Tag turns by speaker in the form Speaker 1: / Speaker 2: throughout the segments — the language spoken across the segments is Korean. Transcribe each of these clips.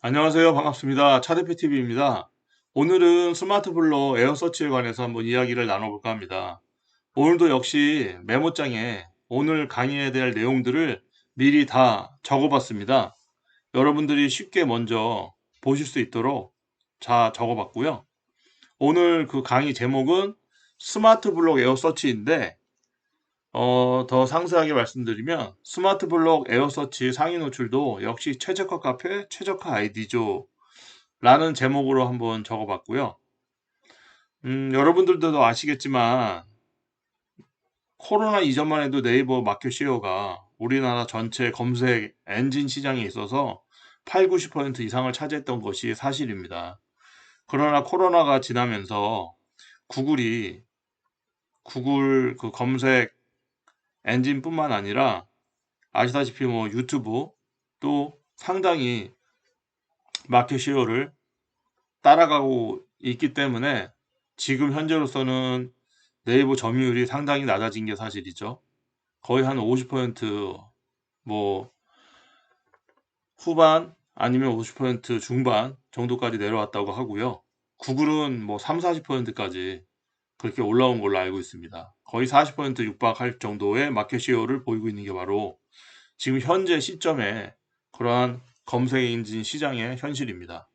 Speaker 1: 안녕하세요. 반갑습니다. 차대표TV입니다. 오늘은 스마트 블록 에어서치에 관해서 한번 이야기를 나눠볼까 합니다. 오늘도 역시 메모장에 오늘 강의해야 될 내용들을 미리 다 적어봤습니다. 여러분들이 쉽게 먼저 보실 수 있도록 다 적어봤고요. 오늘 그 강의 제목은 스마트 블록 에어서치인데 더 상세하게 말씀드리면 스마트 블록 에어서치 상위 노출도 역시 최적화 카페, 최적화 아이디죠. 라는 제목으로 한번 적어봤고요. 여러분들도 아시겠지만 코로나 이전만 해도 네이버 마켓 시어가 우리나라 전체 검색 엔진 시장에 있어서 8, 90% 이상을 차지했던 것이 사실입니다. 그러나 코로나가 지나면서 구글이 구글 그 검색 엔진뿐만 아니라 아시다시피 뭐 유튜브 또 상당히 마켓 시어를 따라가고 있기 때문에 지금 현재로서는 네이버 점유율이 상당히 낮아진 게 사실이죠. 거의 한 50%뭐 후반 아니면 50% 중반 정도까지 내려왔다고 하고요. 구글은 뭐 3, 40%까지 그렇게 올라온 걸로 알고 있습니다. 거의 40% 육박할 정도의 마켓 시어를 보이고 있는 게 바로 지금 현재 시점에 그러한 검색 엔진 시장의 현실입니다.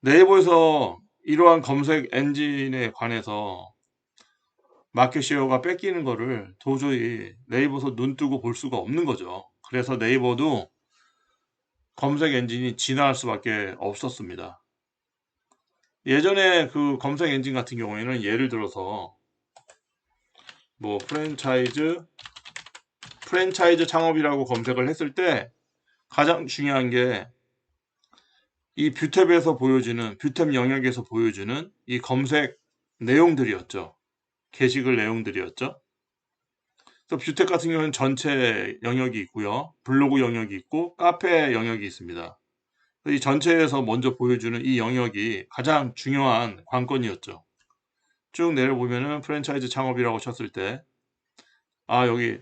Speaker 1: 네이버에서 이러한 검색 엔진에 관해서 마켓 시어가 뺏기는 거를 도저히 네이버에서 눈 뜨고 볼 수가 없는 거죠. 그래서 네이버도 검색 엔진이 진화할 수밖에 없었습니다. 예전에 그 검색 엔진 같은 경우에는 예를 들어서 뭐 프랜차이즈 창업이라고 검색을 했을 때 가장 중요한 게 이 뷰탭에서 보여주는 뷰탭 영역에서 보여주는 이 검색 내용들이었죠. 게시글 내용들이었죠. 그래서 뷰텍 같은 경우는 전체 영역이 있고요. 블로그 영역이 있고 카페 영역이 있습니다. 이 전체에서 먼저 보여주는 이 영역이 가장 중요한 관건이었죠. 쭉 내려보면은 프랜차이즈 창업이라고 쳤을 때 여기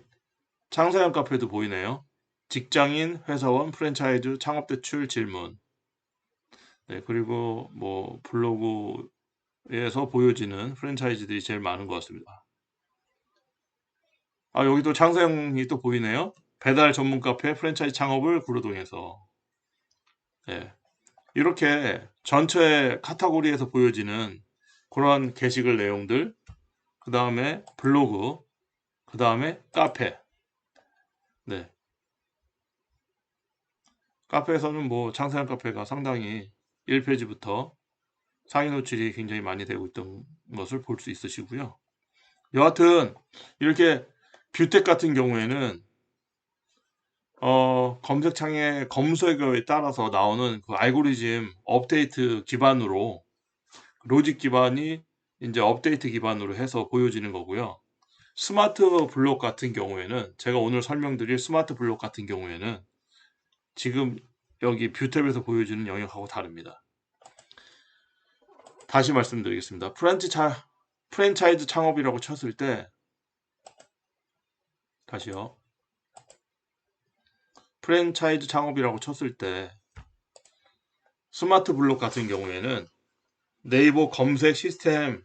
Speaker 1: 창사형 카페도 보이네요. 직장인, 회사원, 프랜차이즈 창업 대출 질문. 네, 그리고 뭐 블로그에서 보여지는 프랜차이즈들이 제일 많은 것 같습니다. 여기도 창사형이 또 보이네요. 배달 전문 카페 프랜차이즈 창업을 구로동에서. 네. 이렇게 전체 카테고리에서 보여지는 그런 게시글 내용들, 그 다음에 블로그, 그 다음에 카페. 네. 카페에서는 뭐 창사형 카페가 상당히 1페이지부터 상위 노출이 굉장히 많이 되고 있던 것을 볼 수 있으시고요. 여하튼 이렇게 뷰텍 같은 경우에는 검색창의 검색어에 따라서 나오는 그 알고리즘 업데이트 기반으로 로직 기반이 이제 업데이트 기반으로 해서 보여지는 거고요. 스마트 블록 같은 경우에는 제가 오늘 설명드릴 스마트 블록 같은 경우에는 지금 여기 뷰탭에서 보여주는 영역하고 다릅니다. 다시 말씀드리겠습니다. 프랜차이즈 창업이라고 쳤을 때 다시요. 프랜차이즈 창업이라고 쳤을 때 스마트 블록 같은 경우에는 네이버 검색 시스템이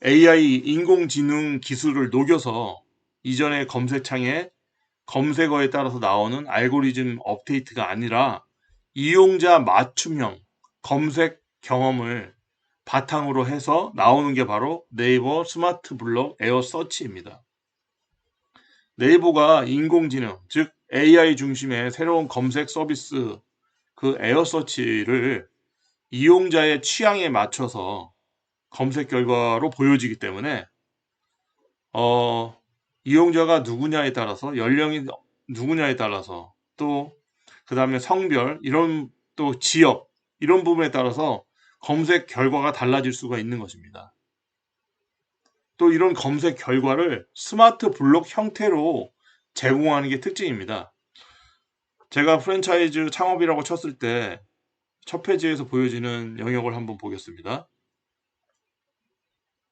Speaker 1: AI 인공지능 기술을 녹여서 이전의 검색창에 검색어에 따라서 나오는 알고리즘 업데이트가 아니라 이용자 맞춤형 검색 경험을 바탕으로 해서 나오는 게 바로 네이버 스마트 블록 에어 서치입니다. 네이버가 인공지능, 즉 AI 중심의 새로운 검색 서비스 그 에어 서치를 이용자의 취향에 맞춰서 검색 결과로 보여지기 때문에 이용자가 누구냐에 따라서 연령이 누구냐에 따라서 또 그 다음에 성별 이런 또 지역 이런 부분에 따라서 검색 결과가 달라질 수가 있는 것입니다. 또 이런 검색 결과를 스마트 블록 형태로 제공하는 게 특징입니다. 제가 프랜차이즈 창업이라고 쳤을 때 첫 페이지에서 보여지는 영역을 한번 보겠습니다.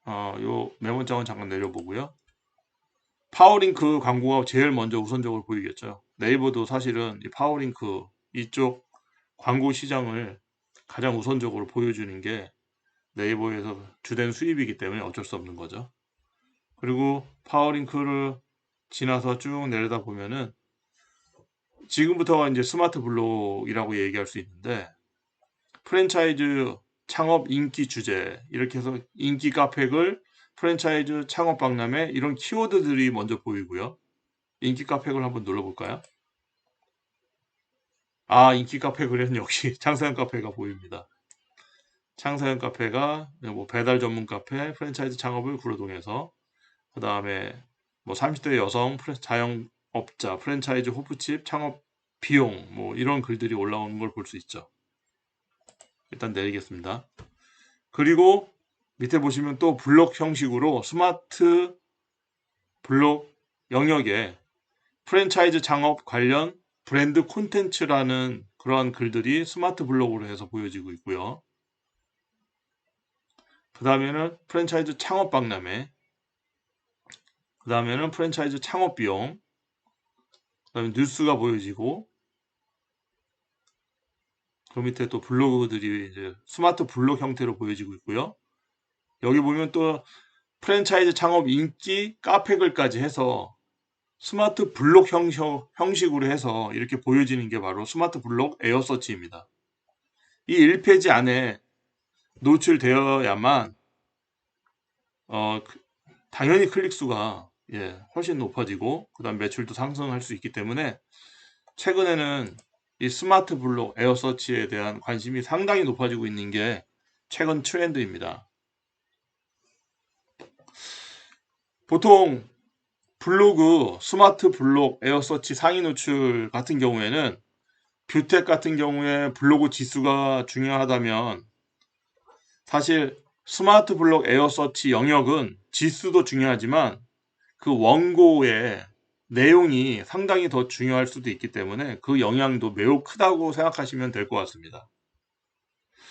Speaker 1: 요 메모장은 잠깐 내려보고요. 파워링크 광고가 제일 먼저 우선적으로 보이겠죠. 네이버도 사실은 이 파워링크 이쪽 광고 시장을 가장 우선적으로 보여주는 게 네이버에서 주된 수입이기 때문에 어쩔 수 없는 거죠. 그리고 파워링크를 지나서 쭉 내려다 보면은 지금부터가 이제 스마트 블록이라고 얘기할 수 있는데, 프랜차이즈 창업 인기 주제 이렇게 해서 인기 카페글, 프랜차이즈 창업 박람회 이런 키워드들이 먼저 보이고요. 인기 카페글 한번 눌러볼까요? 인기 카페글에는 역시 창사형 카페가 보입니다. 창사형 카페가 뭐 배달 전문 카페, 프랜차이즈 창업을 구로동에서, 그 다음에 뭐 30대 여성 자영업자 프랜차이즈 호프집 창업 비용 뭐 이런 글들이 올라오는 걸 볼 수 있죠. 일단 내리겠습니다. 그리고 밑에 보시면 또 블록 형식으로 스마트 블록 영역에 프랜차이즈 창업 관련 브랜드 콘텐츠라는 그러한 글들이 스마트 블록으로 해서 보여지고 있고요. 그 다음에는 프랜차이즈 창업 박람회, 그 다음에는 프랜차이즈 창업 비용, 그 다음에 뉴스가 보여지고, 그 밑에 또 블로그들이 이제 스마트 블록 형태로 보여지고 있고요. 여기 보면 또 프랜차이즈 창업 인기 카페글까지 해서 스마트 블록 형식으로 해서 이렇게 보여지는 게 바로 스마트 블록 에어서치입니다. 이 1페이지 안에 노출되어야만 당연히 클릭수가 훨씬 높아지고 그다음 매출도 상승할 수 있기 때문에 최근에는 이 스마트 블록 에어서치에 대한 관심이 상당히 높아지고 있는 게 최근 트렌드입니다. 보통 블로그, 스마트 블록 에어서치 상위 노출 같은 경우에는 뷰텍 같은 경우에 블로그 지수가 중요하다면, 사실 스마트 블록 에어서치 영역은 지수도 중요하지만 그 원고의 내용이 상당히 더 중요할 수도 있기 때문에 그 영향도 매우 크다고 생각하시면 될 것 같습니다.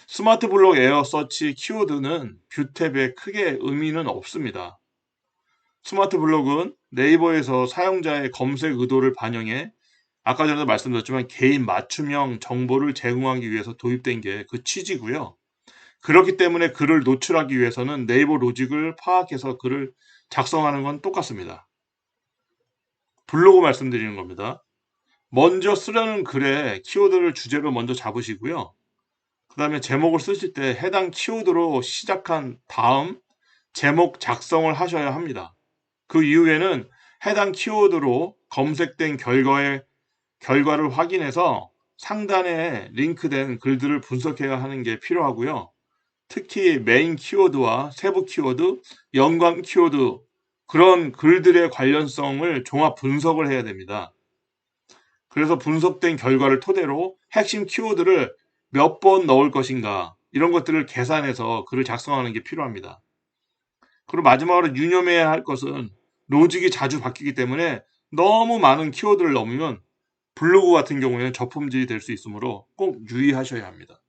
Speaker 1: 스마트 블록 에어서치 키워드는 뷰탭에 크게 의미는 없습니다. 스마트 블록은 네이버에서 사용자의 검색 의도를 반영해 아까 전에도 말씀드렸지만 개인 맞춤형 정보를 제공하기 위해서 도입된 게 그 취지고요. 그렇기 때문에 글을 노출하기 위해서는 네이버 로직을 파악해서 글을 작성하는 건 똑같습니다. 블로그 말씀드리는 겁니다. 먼저 쓰려는 글에 키워드를 주제로 먼저 잡으시고요. 그 다음에 제목을 쓰실 때 해당 키워드로 시작한 다음 제목 작성을 하셔야 합니다. 그 이후에는 해당 키워드로 검색된 결과를 확인해서 상단에 링크된 글들을 분석해야 하는 게 필요하고요. 특히 메인 키워드와 세부 키워드, 연관 키워드, 그런 글들의 관련성을 종합 분석을 해야 됩니다. 그래서 분석된 결과를 토대로 핵심 키워드를 몇 번 넣을 것인가 이런 것들을 계산해서 글을 작성하는 게 필요합니다. 그리고 마지막으로 유념해야 할 것은 로직이 자주 바뀌기 때문에 너무 많은 키워드를 넣으면 블로그 같은 경우에는 저품질이 될 수 있으므로 꼭 유의하셔야 합니다.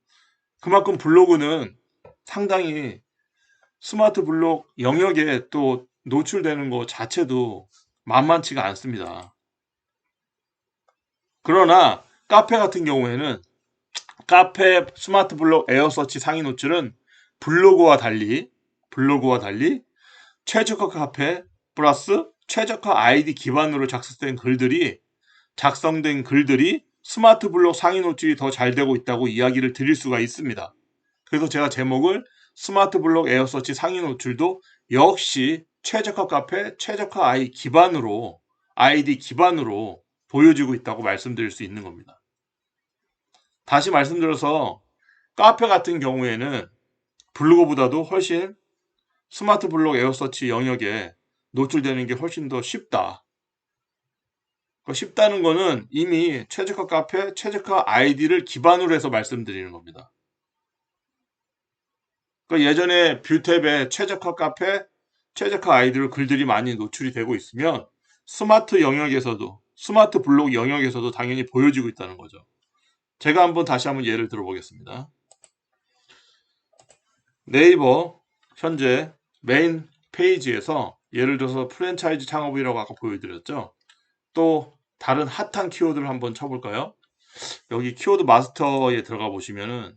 Speaker 1: 그만큼 블로그는 상당히 스마트 블록 영역에 또 노출되는 것 자체도 만만치가 않습니다. 그러나 카페 같은 경우에는 카페 스마트 블록 에어서치 상위 노출은 블로그와 달리 최적화 카페 플러스 최적화 아이디 기반으로 작성된 글들이 스마트 블록 상위 노출이 더 잘 되고 있다고 이야기를 드릴 수가 있습니다. 그래서 제가 제목을 스마트 블록 에어서치 상위 노출도 역시 최적화 카페, 최적화 아이디 기반으로 보여지고 있다고 말씀드릴 수 있는 겁니다. 다시 말씀드려서 카페 같은 경우에는 블로그보다도 훨씬 스마트 블록 에어서치 영역에 노출되는 게 훨씬 더 쉽다. 쉽다는 거는 이미 최적화 카페, 최적화 아이디를 기반으로 해서 말씀드리는 겁니다. 그러니까 예전에 뷰탭에 최적화 카페, 최적화 아이디로 글들이 많이 노출이 되고 있으면 스마트 블록 영역에서도 당연히 보여지고 있다는 거죠. 제가 다시 한번 예를 들어보겠습니다. 네이버 현재 메인 페이지에서 예를 들어서 프랜차이즈 창업이라고 아까 보여드렸죠. 또 다른 핫한 키워드를 한번 쳐볼까요? 여기 키워드 마스터에 들어가 보시면은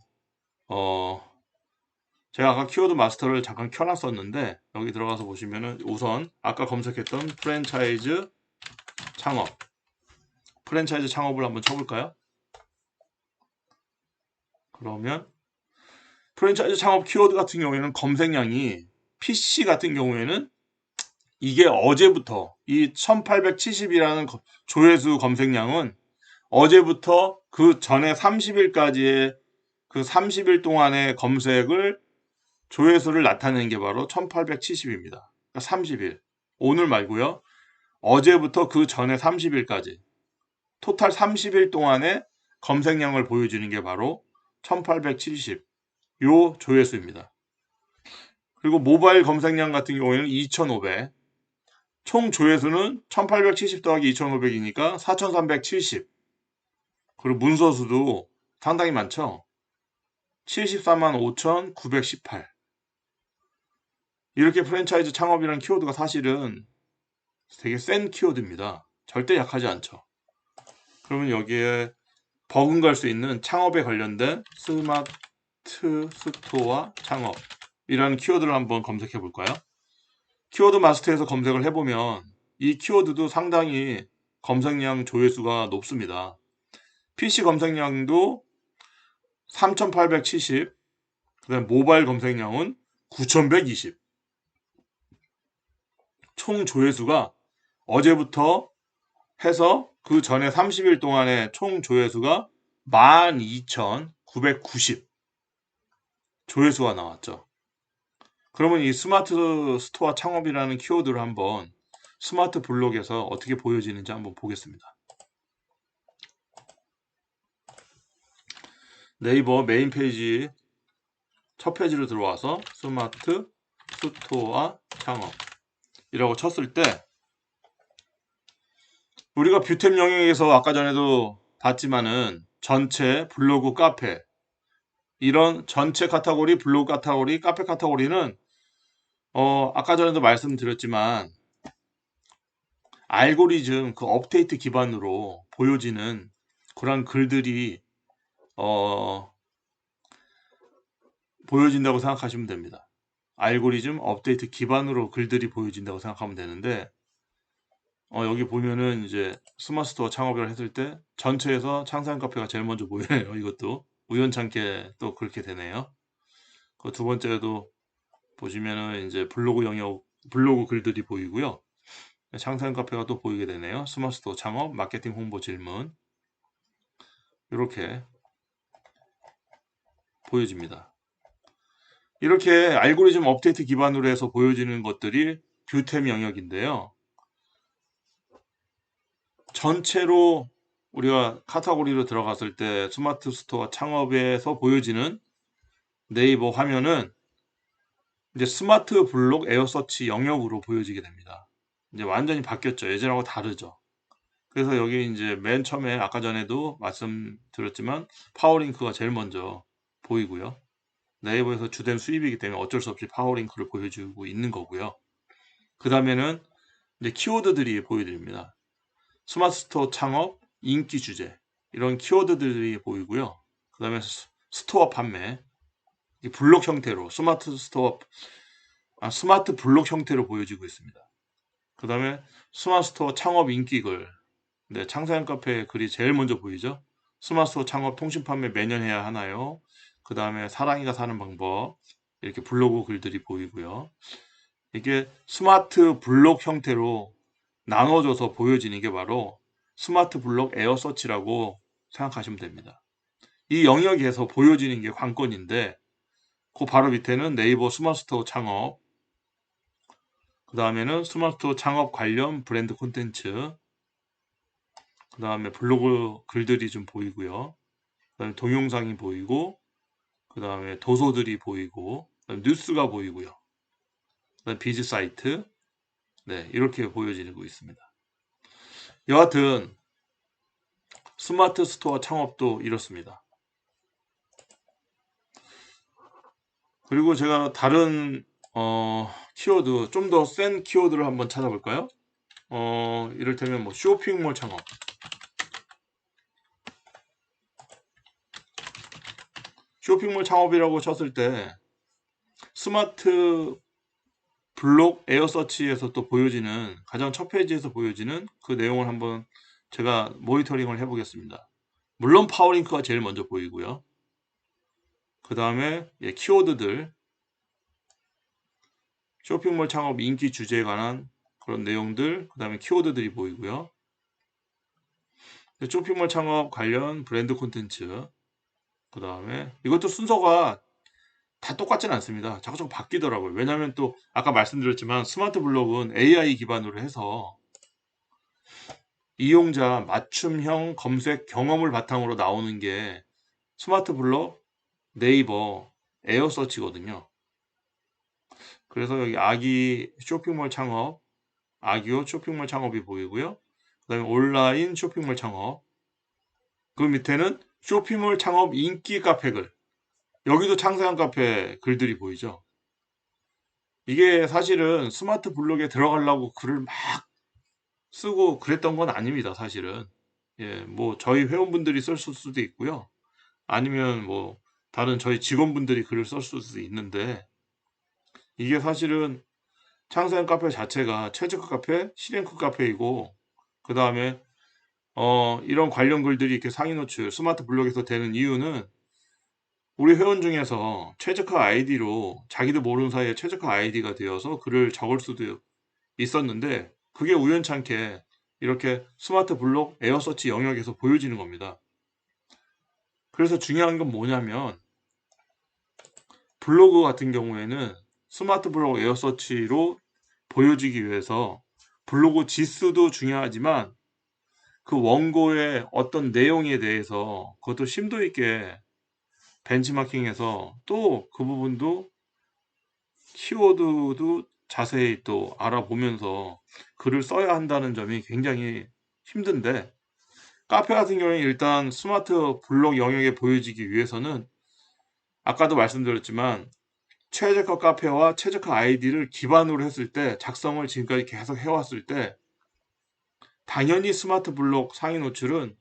Speaker 1: 제가 아까 키워드 마스터를 잠깐 켜놨었는데 여기 들어가서 보시면은 우선 아까 검색했던 프랜차이즈 창업을 한번 쳐볼까요? 그러면 프랜차이즈 창업 키워드 같은 경우에는 검색량이 PC 같은 경우에는 이게 어제부터 이 1870이라는 조회수 검색량은 어제부터 그 전에 30일까지의 그 30일 동안의 검색을 조회수를 나타내는 게 바로 1870입니다. 그러니까 30일. 오늘 말고요. 어제부터 그 전에 30일까지 토탈 30일 동안의 검색량을 보여주는 게 바로 1870 요 조회수입니다. 그리고 모바일 검색량 같은 경우에는 2500. 총 조회수는 1870 더하기 2500이니까 4370. 그리고 문서 수도 상당히 많죠. 74만 5,918. 이렇게 프랜차이즈 창업이라는 키워드가 사실은 되게 센 키워드입니다. 절대 약하지 않죠. 그러면 여기에 버금갈 수 있는 창업에 관련된 스마트 스토어 창업이라는 키워드를 한번 검색해 볼까요? 키워드 마스터에서 검색을 해보면 이 키워드도 상당히 검색량 조회수가 높습니다. PC 검색량도 3,870, 그다음 모바일 검색량은 9,120. 총 조회수가 어제부터 해서 그 전에 30일 동안의 총 조회수가 12,990 조회수가 나왔죠. 그러면 이 스마트 스토어 창업이라는 키워드를 한번 스마트 블록에서 어떻게 보여지는지 한번 보겠습니다. 네이버 메인 페이지 첫 페이지로 들어와서 스마트 스토어 창업이라고 쳤을 때 우리가 뷰템 영역에서 아까 전에도 봤지만은 전체 블로그 카페 이런 전체 카테고리 블로그 카테고리 카페 카테고리는 아까 전에도 말씀드렸지만 알고리즘 그 업데이트 기반으로 보여지는 그런 글들이 보여진다고 생각하시면 됩니다. 알고리즘 업데이트 기반으로 글들이 보여진다고 생각하면 되는데 여기 보면은 이제 스마트 스토어 창업을 했을 때 전체에서 창사형 카페가 제일 먼저 보이네요. 이것도 우연찮게 또 그렇게 되네요. 그 두 번째도 보시면은 이제 블로그 영역 블로그 글들이 보이고요. 창사형 카페가 또 보이게 되네요. 스마트 스토어 창업 마케팅 홍보 질문 이렇게 보여집니다. 이렇게 알고리즘 업데이트 기반으로 해서 보여지는 것들이 뷰템 영역인데요. 전체로 우리가 카테고리로 들어갔을 때 스마트 스토어 창업에서 보여지는 네이버 화면은 이제 스마트 블록 에어서치 영역으로 보여지게 됩니다. 이제 완전히 바뀌었죠. 예전하고 다르죠. 그래서 여기 이제 맨 처음에 아까 전에도 말씀드렸지만 파워링크가 제일 먼저 보이고요. 네이버에서 주된 수입이기 때문에 어쩔 수 없이 파워링크를 보여주고 있는 거고요. 그 다음에는 이제 키워드들이 보여드립니다. 스마트 스토어 창업, 인기 주제 이런 키워드들이 보이고요. 그 다음에 스토어 판매 블록 형태로 스마트 블록 형태로 보여지고 있습니다. 그 다음에 스마트 스토어 창업 인기글 창사형 카페 글이 제일 먼저 보이죠. 스마트 스토어 창업 통신 판매 매년 해야 하나요? 그 다음에 사랑이가 사는 방법 이렇게 블로그 글들이 보이고요. 이게 스마트 블록 형태로 나눠져서 보여지는 게 바로 스마트 블록 에어서치라고 생각하시면 됩니다. 이 영역에서 보여지는 게 관건인데 그 바로 밑에는 네이버 스마트 스토어 창업 그 다음에는 스마트 스토어 창업 관련 브랜드 콘텐츠 그 다음에 블로그 글들이 좀 보이고요. 그 다음에 동영상이 보이고 그 다음에 도서들이 보이고 그다음에 뉴스가 보이고요. 그 다음에 비즈 사이트 이렇게 보여지고 있습니다. 여하튼 스마트 스토어 창업도 이렇습니다. 그리고 제가 다른 키워드 좀 더 센 키워드를 한번 찾아볼까요? 이를테면 뭐 쇼핑몰 창업 쇼핑몰 창업이라고 쳤을 때 스마트 블록 에어서치에서 또 보여지는 가장 첫 페이지에서 보여지는 그 내용을 한번 제가 모니터링을 해보겠습니다. 물론 파워링크가 제일 먼저 보이고요. 그 다음에 키워드들, 쇼핑몰 창업 인기 주제에 관한 그런 내용들, 그 다음에 키워드들이 보이고요. 쇼핑몰 창업 관련 브랜드 콘텐츠, 그 다음에 이것도 순서가 다 똑같진 않습니다. 자꾸 바뀌더라고요. 왜냐하면 또 아까 말씀드렸지만 스마트 블록은 AI 기반으로 해서 이용자 맞춤형 검색 경험을 바탕으로 나오는 게 스마트 블록, 네이버, 에어서치거든요. 그래서 여기 아기 쇼핑몰 창업, 아기오 쇼핑몰 창업이 보이고요. 그 다음에 온라인 쇼핑몰 창업, 그 밑에는 쇼핑몰 창업 인기 카페글, 여기도 창세한 카페 글들이 보이죠. 이게 사실은 스마트 블록에 들어가려고 글을 막 쓰고 그랬던 건 아닙니다, 사실은. 예, 뭐 저희 회원분들이 썼을 수도 있고요. 아니면 뭐 다른 저희 직원분들이 글을 썼을 수도 있는데, 이게 사실은 창세한 카페 자체가 최저가 카페, 실행급 카페이고, 그 다음에 이런 관련 글들이 이렇게 상위 노출 스마트 블록에서 되는 이유는 우리 회원 중에서 최저가 아이디로 자기도 모르는 사이에 최저가 아이디가 되어서 글을 적을 수도 있었는데, 그게 우연찮게 이렇게 스마트 블록 에어서치 영역에서 보여지는 겁니다. 그래서 중요한 건 뭐냐면, 블로그 같은 경우에는 스마트 블록 에어서치로 보여지기 위해서 블로그 지수도 중요하지만 그 원고의 어떤 내용에 대해서 그것도 심도 있게 벤치마킹해서 또 그 부분도 키워드도 자세히 또 알아보면서 글을 써야 한다는 점이 굉장히 힘든데, 카페 같은 경우에 일단 스마트 블록 영역에 보여지기 위해서는 아까도 말씀드렸지만 최저가 카페와 최저가 아이디를 기반으로 했을 때, 작성을 지금까지 계속 해왔을 때 당연히 스마트 블록 상위 노출은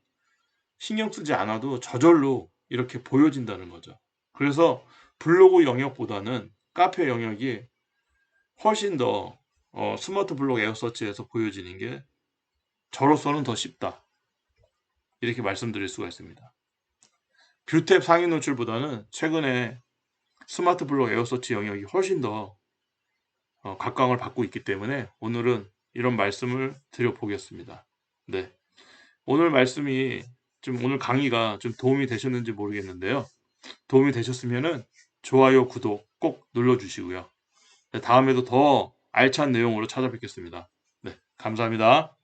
Speaker 1: 신경 쓰지 않아도 저절로 이렇게 보여진다는 거죠. 그래서 블로그 영역보다는 카페 영역이 훨씬 더 스마트 블록 에어서치에서 보여지는 게 저로서는 더 쉽다, 이렇게 말씀드릴 수가 있습니다. 뷰탭 상위 노출보다는 최근에 스마트 블록 에어서치 영역이 훨씬 더 각광을 받고 있기 때문에 오늘은 이런 말씀을 드려보겠습니다. 네, 오늘 말씀이 오늘 강의가 좀 도움이 되셨는지 모르겠는데요. 도움이 되셨으면은 좋아요, 구독 꼭 눌러주시고요. 네, 다음에도 더 알찬 내용으로 찾아뵙겠습니다. 네, 감사합니다.